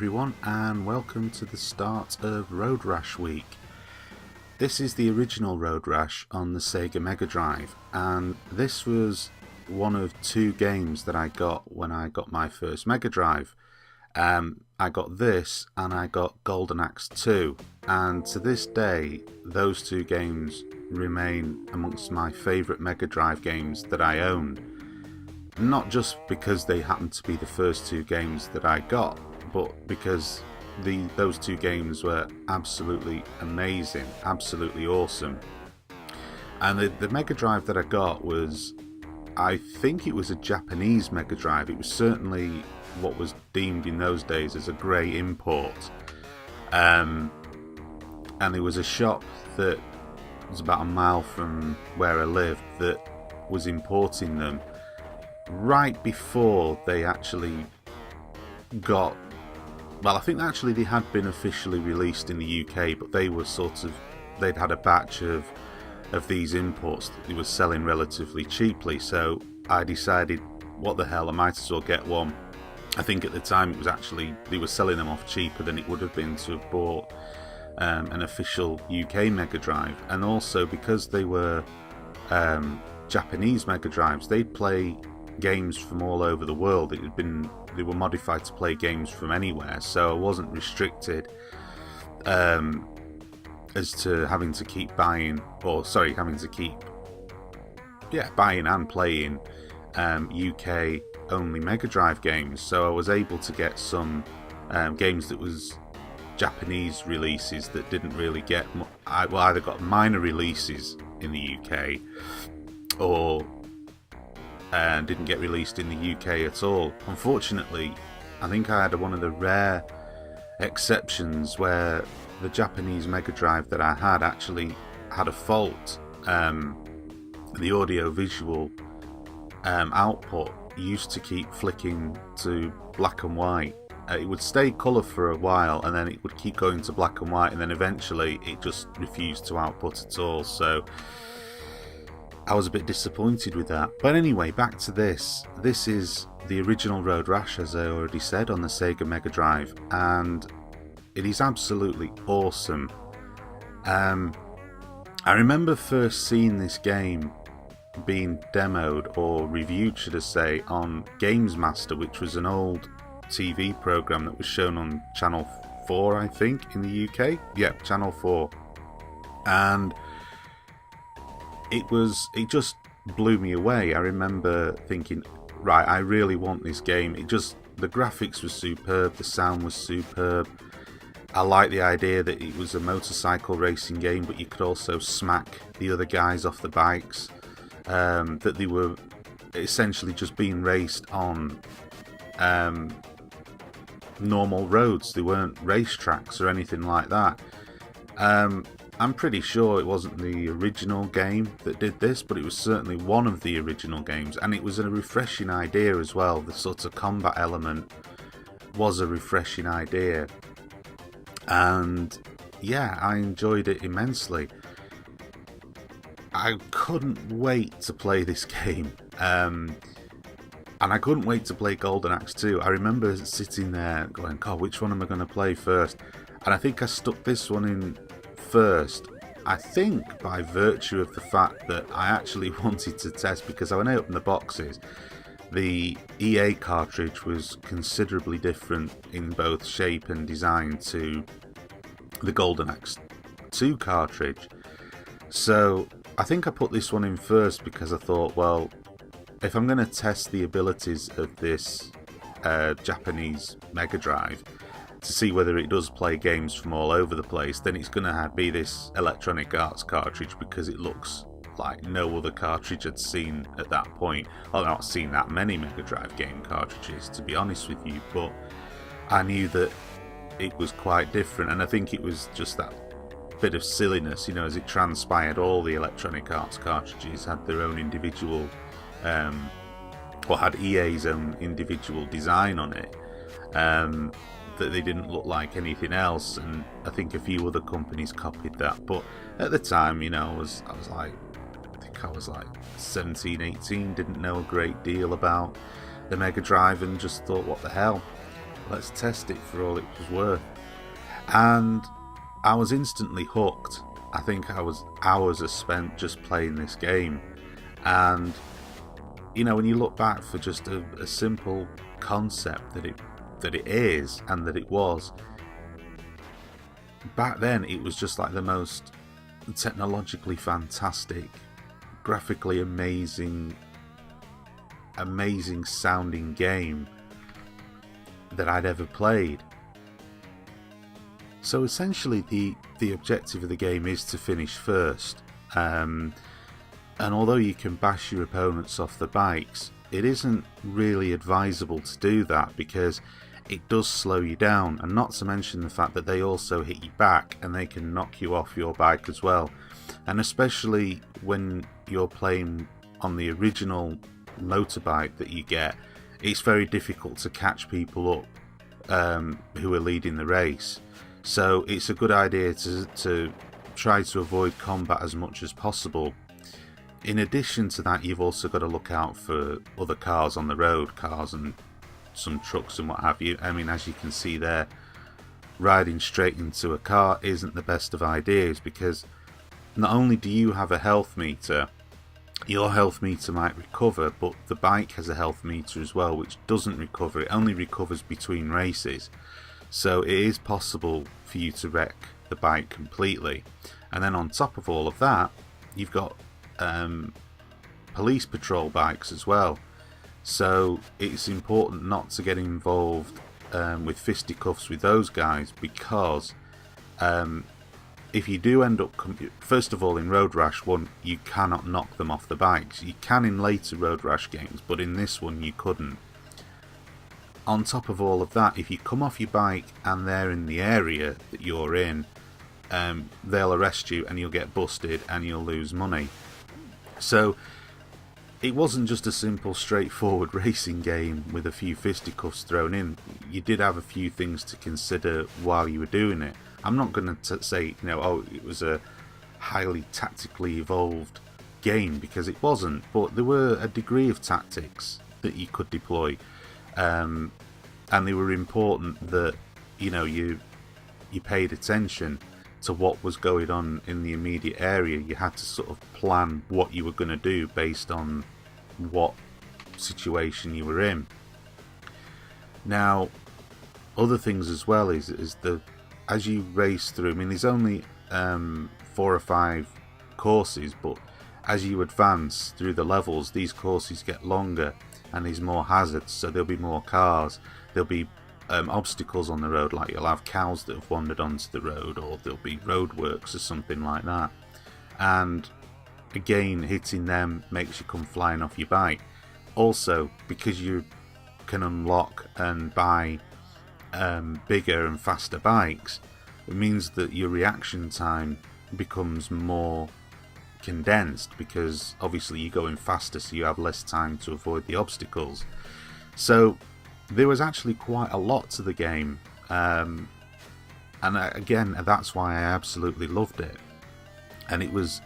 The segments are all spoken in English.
everyone, and welcome to the start of Road Rash week. This is the original Road Rash on the Sega Mega Drive, and this was one of two games that I got when I got my first Mega Drive. I got this and I got Golden Axe 2, and to this day those two games remain amongst my favourite Mega Drive games that I owned. Not just because they happened to be the first two games that I got, but because those two games were absolutely amazing, absolutely awesome. And the Mega Drive that I got was, I think it was a Japanese Mega Drive. It was certainly what was deemed in those days as a grey import. And there was a shop that was about a mile from where I lived that was importing them right before they actually got, well, I think actually they had been officially released in the UK, but they were they'd had a batch of these imports that they were selling relatively cheaply, so I decided, what the hell, I might as well get one. I think at the time it was actually, they were selling them off cheaper than it would have been to have bought an official UK Mega Drive, and also because they were Japanese Mega Drives, they'd play games from all over the world. They were modified to play games from anywhere, so I wasn't restricted as to having to keep buying and playing UK only Mega Drive games. So I was able to get some games that was Japanese releases that didn't really get either got minor releases in the UK or didn't get released in the UK at all. Unfortunately, I think I had one of the rare exceptions where the Japanese Mega Drive that I had actually had a fault. The audio-visual output used to keep flicking to black and white. It would stay colour for a while, and then it would keep going to black and white, and then eventually it just refused to output at all. So I was a bit disappointed with that. But anyway, back to this. This is the original Road Rash, as I already said, on the Sega Mega Drive, and it is absolutely awesome. I remember first seeing this game being demoed, or reviewed should I say, on Games Master, which was an old TV program that was shown on Channel 4, I think, in the UK. Yeah, Channel 4. And it just blew me away. I remember thinking, right, I really want this game. The graphics were superb, the sound was superb. I like the idea that it was a motorcycle racing game, but you could also smack the other guys off the bikes. That they were essentially just being raced on normal roads. They weren't racetracks or anything like that. I'm pretty sure it wasn't the original game that did this, but it was certainly one of the original games, and it was a refreshing idea as well. The sort of combat element was a refreshing idea, and yeah, I enjoyed it immensely. I couldn't wait to play this game, and I couldn't wait to play Golden Axe 2. I remember sitting there going, God, which one am I going to play first? And I think I stuck this one in first, I think by virtue of the fact that I actually wanted to test, because when I opened the boxes, the EA cartridge was considerably different in both shape and design to the Golden Axe 2 cartridge. So I think I put this one in first because I thought, well, if I'm going to test the abilities of this Japanese Mega Drive to see whether it does play games from all over the place, then it's going to be this Electronic Arts cartridge, because it looks like no other cartridge I'd seen at that point. I've not seen that many Mega Drive game cartridges, to be honest with you, but I knew that it was quite different, and I think it was just that bit of silliness, as it transpired. All the Electronic Arts cartridges had their own individual, or had EA's own individual design on it, that they didn't look like anything else, and I think a few other companies copied that. But at the time, I was like, I think I was like 17, 18, didn't know a great deal about the Mega Drive, and just thought, what the hell. let's test it for all it was worth. And I was instantly hooked. I think I was hours are spent just playing this game. And you know, when you look back for just a simple concept that it is and that it was, back then it was just like the most technologically fantastic, graphically amazing sounding game that I'd ever played. So essentially the objective of the game is to finish first, and although you can bash your opponents off the bikes, it isn't really advisable to do that because it does slow you down, and not to mention the fact that they also hit you back and they can knock you off your bike as well. And especially when you're playing on the original motorbike that you get, it's very difficult to catch people up who are leading the race. So it's a good idea to try to avoid combat as much as possible. In addition to that, you've also got to look out for other cars on the road, cars and some trucks and what have you. I mean, as you can see there, riding straight into a car isn't the best of ideas, because not only do you have a health meter, your health meter might recover, but the bike has a health meter as well, which doesn't recover. It only recovers between races. So it is possible for you to wreck the bike completely. And then on top of all of that, you've got police patrol bikes as well. So it's important not to get involved with fisticuffs with those guys, because if you do end up, first of all, in Road Rash 1 you cannot knock them off the bikes. You can in later Road Rash games, but in this one you couldn't. On top of all of that, if you come off your bike and they're in the area that you're in, they'll arrest you and you'll get busted and you'll lose money. So it wasn't just a simple straightforward racing game with a few fisticuffs thrown in. You did have a few things to consider while you were doing it. I'm not going to say, you know, oh, it was a highly tactically evolved game, because it wasn't, but there were a degree of tactics that you could deploy, and they were important that, you know, you paid attention to what was going on in the immediate area. You had to sort of plan what you were going to do based on what situation you were in. Now, other things as well is as you race through, I mean, there's only 4 or 5 courses, but as you advance through the levels, these courses get longer and there's more hazards, so there'll be more cars, there'll be obstacles on the road, like you'll have cows that have wandered onto the road, or there'll be roadworks or something like that, and again, hitting them makes you come flying off your bike. Also, because you can unlock and buy bigger and faster bikes, it means that your reaction time becomes more condensed, because obviously you're going faster, so you have less time to avoid the obstacles. So there was actually quite a lot to the game, and again, that's why I absolutely loved it. And it was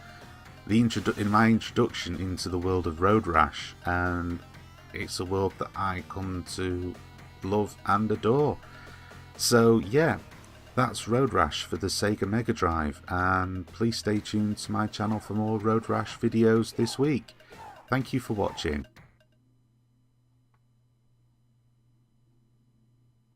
in my introduction into the world of Road Rash, and it's a world that I come to love and adore. So yeah, that's Road Rash for the Sega Mega Drive, and please stay tuned to my channel for more Road Rash videos this week. Thank you for watching.